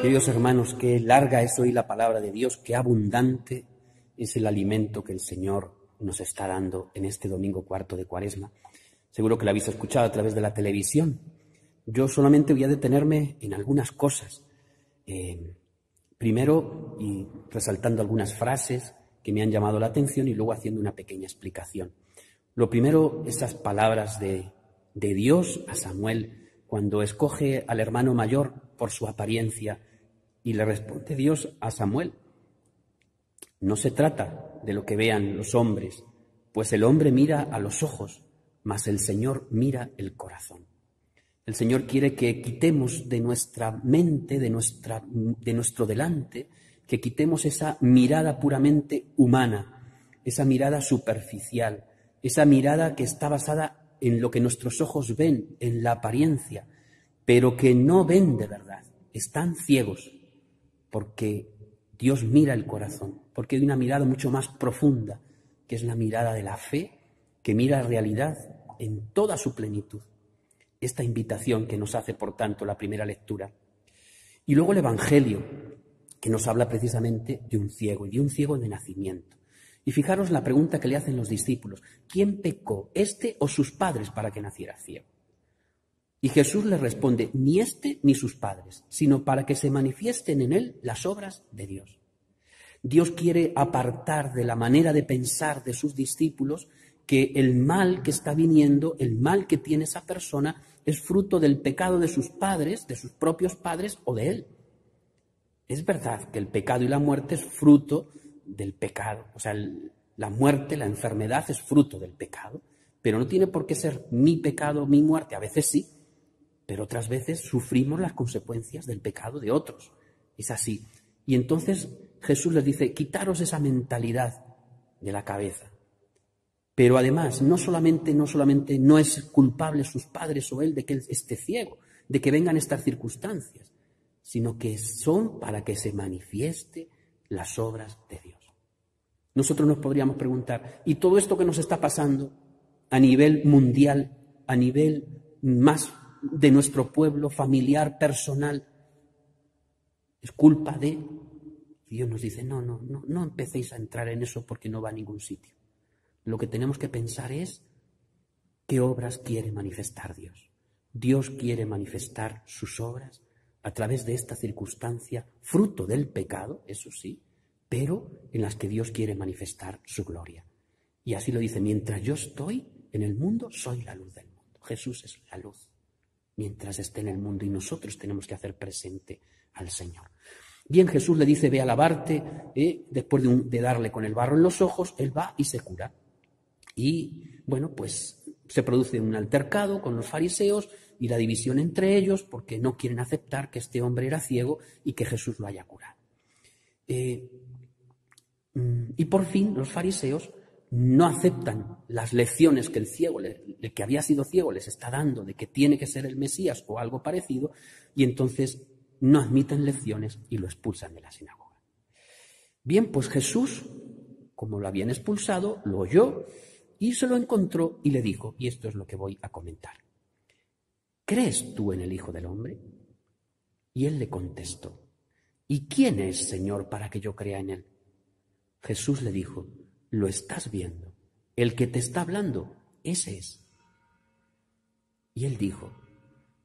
Queridos hermanos, qué larga es hoy la palabra de Dios, qué abundante es el alimento que el Señor nos está dando en este domingo cuarto de Cuaresma. Seguro que lo habéis escuchado a través de la televisión. Yo solamente voy a detenerme en algunas cosas. Primero, y resaltando algunas frases que me han llamado la atención y luego haciendo una pequeña explicación. Lo primero, estas palabras de Dios a Samuel cuando escoge al hermano mayor por su apariencia y le responde Dios a Samuel. No se trata de lo que vean los hombres, pues el hombre mira a los ojos, mas el Señor mira el corazón. El Señor quiere que quitemos de nuestra mente, de nuestro delante, que quitemos esa mirada puramente humana, esa mirada superficial, esa mirada que está basada en lo que nuestros ojos ven, en la apariencia, pero que no ven de verdad. Están ciegos, porque Dios mira el corazón, porque hay una mirada mucho más profunda, que es la mirada de la fe, que mira la realidad en toda su plenitud. Esta invitación que nos hace, por tanto, la primera lectura. Y luego el Evangelio, que nos habla precisamente de un ciego, y de un ciego de nacimiento. Y fijaros la pregunta que le hacen los discípulos: ¿quién pecó, este o sus padres, para que naciera ciego? Y Jesús les responde: ni este ni sus padres, sino para que se manifiesten en él las obras de Dios. Dios quiere apartar de la manera de pensar de sus discípulos que el mal que está viniendo, el mal que tiene esa persona, es fruto del pecado de sus padres, de sus propios padres o de él. Es verdad que el pecado y la muerte es fruto del pecado. O sea, la muerte, la enfermedad es fruto del pecado, pero no tiene por qué ser mi pecado, mi muerte. A veces sí, pero otras veces sufrimos las consecuencias del pecado de otros. Es así. Y entonces Jesús les dice: quitaros esa mentalidad de la cabeza. Pero además, no solamente no es culpable sus padres o él de que él esté ciego, de que vengan estas circunstancias, sino que son para que se manifieste las obras de Dios. Nosotros nos podríamos preguntar: ¿y todo esto que nos está pasando a nivel mundial, a nivel más de nuestro pueblo, familiar, personal, es culpa de...? Y Dios nos dice: no empecéis a entrar en eso porque no va a ningún sitio. Lo que tenemos que pensar es qué obras quiere manifestar Dios. Dios quiere manifestar sus obras a través de esta circunstancia, fruto del pecado, eso sí, pero en las que Dios quiere manifestar su gloria. Y así lo dice: mientras yo estoy en el mundo, soy la luz del mundo. Jesús es la luz mientras esté en el mundo, y nosotros tenemos que hacer presente al Señor. Bien, Jesús le dice: ve a lavarte, después de darle con el barro en los ojos, él va y se cura. Y bueno, pues se produce un altercado con los fariseos y la división entre ellos, porque no quieren aceptar que este hombre era ciego y que Jesús lo haya curado. Y por fin los fariseos no aceptan las lecciones que el que había sido ciego les está dando de que tiene que ser el Mesías o algo parecido, y entonces no admiten lecciones y lo expulsan de la sinagoga. Bien, pues Jesús, como lo habían expulsado, lo oyó y se lo encontró y le dijo, y esto es lo que voy a comentar: ¿crees tú en el Hijo del Hombre? Y él le contestó: ¿y quién es, Señor, para que yo crea en él? Jesús le dijo: lo estás viendo, el que te está hablando, ese es. Y él dijo: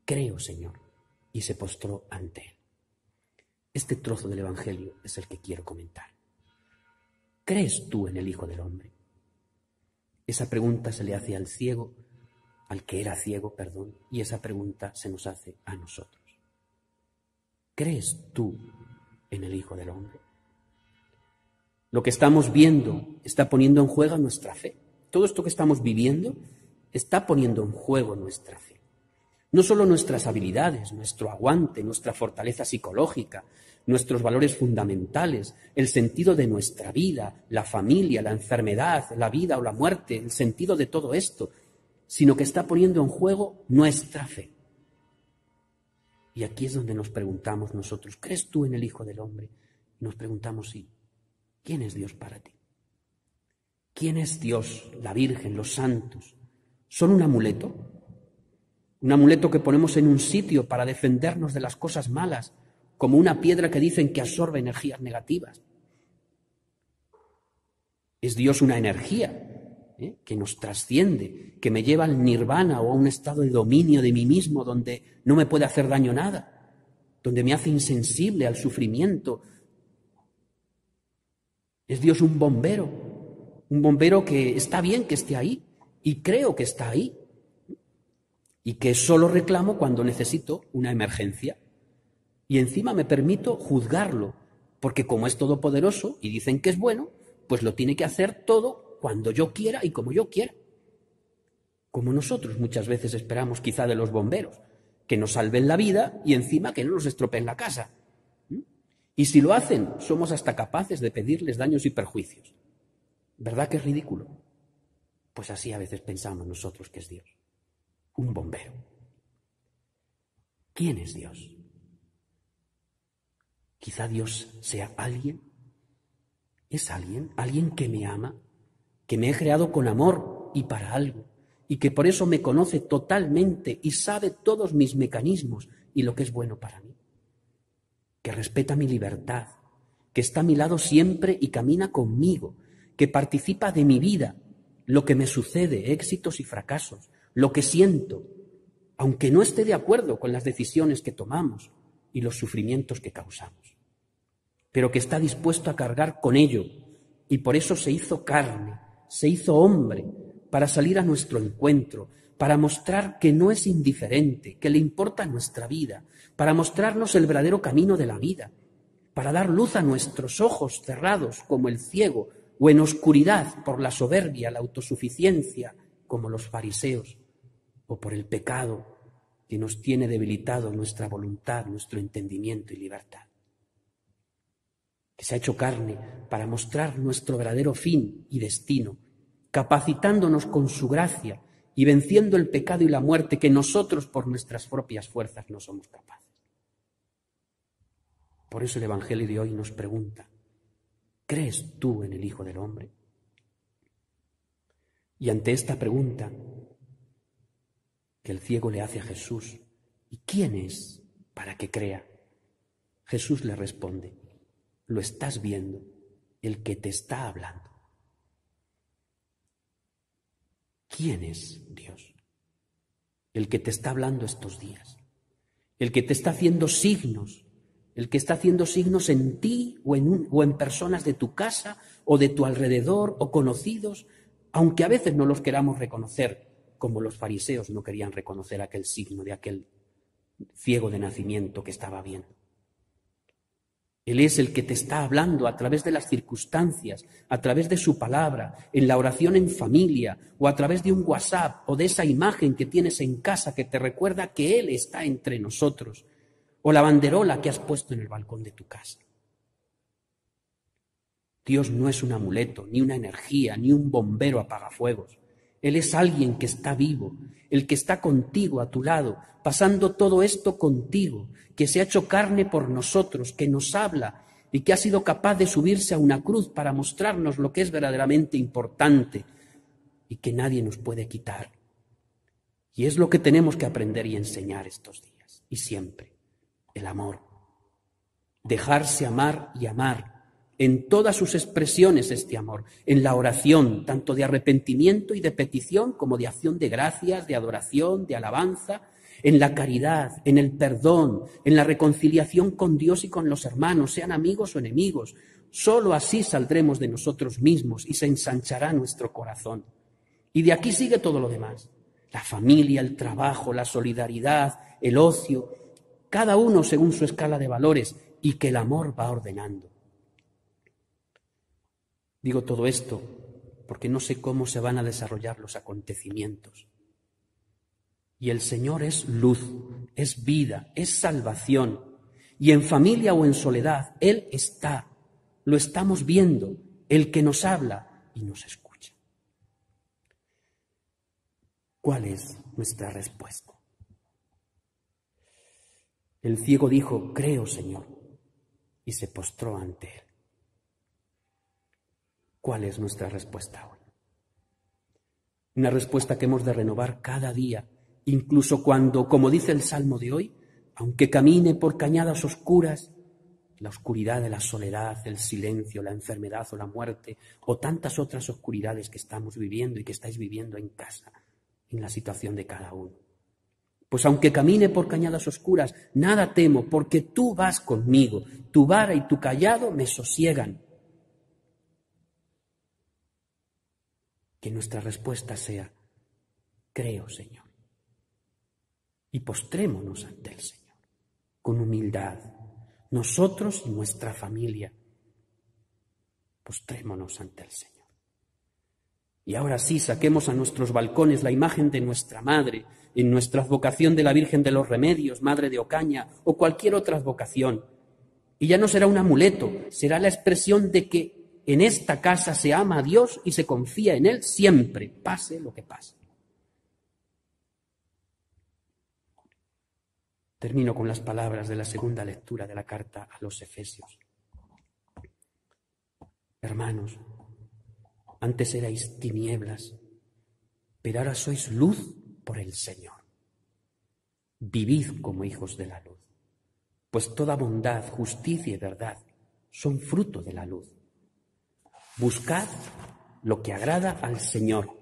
creo, Señor, y se postró ante él. Este trozo del Evangelio es el que quiero comentar. ¿Crees tú en el Hijo del Hombre? Esa pregunta se le hace al ciego, al que era ciego, perdón, y esa pregunta se nos hace a nosotros. ¿Crees tú en el Hijo del Hombre? Lo que estamos viendo está poniendo en juego nuestra fe. Todo esto que estamos viviendo está poniendo en juego nuestra fe. No solo nuestras habilidades, nuestro aguante, nuestra fortaleza psicológica, nuestros valores fundamentales, el sentido de nuestra vida, la familia, la enfermedad, la vida o la muerte, el sentido de todo esto, sino que está poniendo en juego nuestra fe. Y aquí es donde nos preguntamos nosotros: ¿crees tú en el Hijo del Hombre? Y nos preguntamos: sí. ¿Quién es Dios para ti? ¿Quién es Dios, la Virgen, los santos? ¿Son un amuleto? ¿Un amuleto que ponemos en un sitio para defendernos de las cosas malas? como una piedra que dicen que absorbe energías negativas. Es Dios una energía que nos trasciende, que me lleva al nirvana o a un estado de dominio de mí mismo donde no me puede hacer daño nada, donde me hace insensible al sufrimiento. Es Dios un bombero que está bien que esté ahí y creo que está ahí y que solo reclamo cuando necesito una emergencia. Y encima me permito juzgarlo, porque como es todopoderoso y dicen que es bueno, pues lo tiene que hacer todo cuando yo quiera y como yo quiera. Como nosotros muchas veces esperamos quizá de los bomberos, que nos salven la vida y encima que no nos estropeen la casa. Y si lo hacen, somos hasta capaces de pedirles daños y perjuicios. ¿Verdad que es ridículo? Pues así a veces pensamos nosotros que es Dios. Un bombero. ¿Quién es Dios? Quizá Dios sea alguien. ¿Es alguien que me ama, que me he creado con amor y para algo, y que por eso me conoce totalmente y sabe todos mis mecanismos y lo que es bueno para mí? Que respeta mi libertad, que está a mi lado siempre y camina conmigo, que participa de mi vida, lo que me sucede, éxitos y fracasos, lo que siento, aunque no esté de acuerdo con las decisiones que tomamos y los sufrimientos que causamos, pero que está dispuesto a cargar con ello y por eso se hizo carne, se hizo hombre para salir a nuestro encuentro, para mostrar que no es indiferente, que le importa nuestra vida, para mostrarnos el verdadero camino de la vida, para dar luz a nuestros ojos cerrados como el ciego o en oscuridad por la soberbia, la autosuficiencia como los fariseos o por el pecado que nos tiene debilitado nuestra voluntad, nuestro entendimiento y libertad. Que se ha hecho carne para mostrar nuestro verdadero fin y destino, capacitándonos con su gracia y venciendo el pecado y la muerte que nosotros por nuestras propias fuerzas no somos capaces. Por eso el Evangelio de hoy nos pregunta, ¿crees tú en el Hijo del Hombre? Y ante esta pregunta que el ciego le hace a Jesús, ¿y quién es para que crea? Jesús le responde, lo estás viendo, el que te está hablando. ¿Quién es Dios? El que te está hablando estos días, el que te está haciendo signos, el que está haciendo signos en ti o en personas de tu casa o de tu alrededor o conocidos, aunque a veces no los queramos reconocer, como los fariseos no querían reconocer aquel signo de aquel ciego de nacimiento que estaba viendo. Él es el que te está hablando a través de las circunstancias, a través de su palabra, en la oración en familia o a través de un WhatsApp o de esa imagen que tienes en casa que te recuerda que Él está entre nosotros o la banderola que has puesto en el balcón de tu casa. Dios no es un amuleto, ni una energía, ni un bombero apagafuegos. Él es alguien que está vivo, el que está contigo, a tu lado, pasando todo esto contigo, que se ha hecho carne por nosotros, que nos habla y que ha sido capaz de subirse a una cruz para mostrarnos lo que es verdaderamente importante y que nadie nos puede quitar. Y es lo que tenemos que aprender y enseñar estos días y siempre, el amor. Dejarse amar y amar. En todas sus expresiones este amor, en la oración, tanto de arrepentimiento y de petición como de acción de gracias, de adoración, de alabanza, en la caridad, en el perdón, en la reconciliación con Dios y con los hermanos, sean amigos o enemigos. Solo así saldremos de nosotros mismos y se ensanchará nuestro corazón. Y de aquí sigue todo lo demás, la familia, el trabajo, la solidaridad, el ocio, cada uno según su escala de valores y que el amor va ordenando. Digo todo esto porque no sé cómo se van a desarrollar los acontecimientos. Y el Señor es luz, es vida, es salvación. Y en familia o en soledad, Él está. Lo estamos viendo, el que nos habla y nos escucha. ¿Cuál es nuestra respuesta? El ciego dijo, creo, Señor, y se postró ante Él. ¿Cuál es nuestra respuesta hoy? Una respuesta que hemos de renovar cada día, incluso cuando, como dice el Salmo de hoy, Aunque camine por cañadas oscuras, la oscuridad de la soledad, el silencio, la enfermedad o la muerte, o tantas otras oscuridades que estamos viviendo y que estáis viviendo en casa, en la situación de cada uno. Pues aunque camine por cañadas oscuras, nada temo, porque tú vas conmigo, tu vara y tu cayado me sosiegan. Que nuestra respuesta sea, creo, Señor. Y postrémonos ante el Señor, con humildad, nosotros y nuestra familia. Postrémonos ante el Señor. Y ahora sí, saquemos a nuestros balcones la imagen de nuestra Madre, en nuestra advocación de la Virgen de los Remedios, Madre de Ocaña, o cualquier otra advocación. Y ya no será un amuleto, será la expresión de que en esta casa se ama a Dios y se confía en Él siempre, pase lo que pase. Termino con las palabras de la segunda lectura de la carta a los Efesios. Hermanos, antes erais tinieblas, pero ahora sois luz por el Señor. Vivid como hijos de la luz, pues toda bondad, justicia y verdad son fruto de la luz. Buscad lo que agrada al Señor,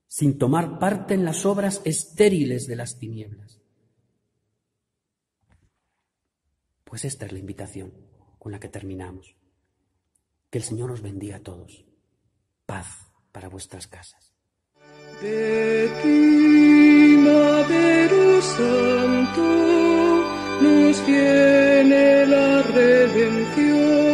sin tomar parte en las obras estériles de las tinieblas. Pues esta es la invitación con la que terminamos. Que el Señor os bendiga a todos. Paz para vuestras casas. De ti, Madero Santo, nos viene la redención.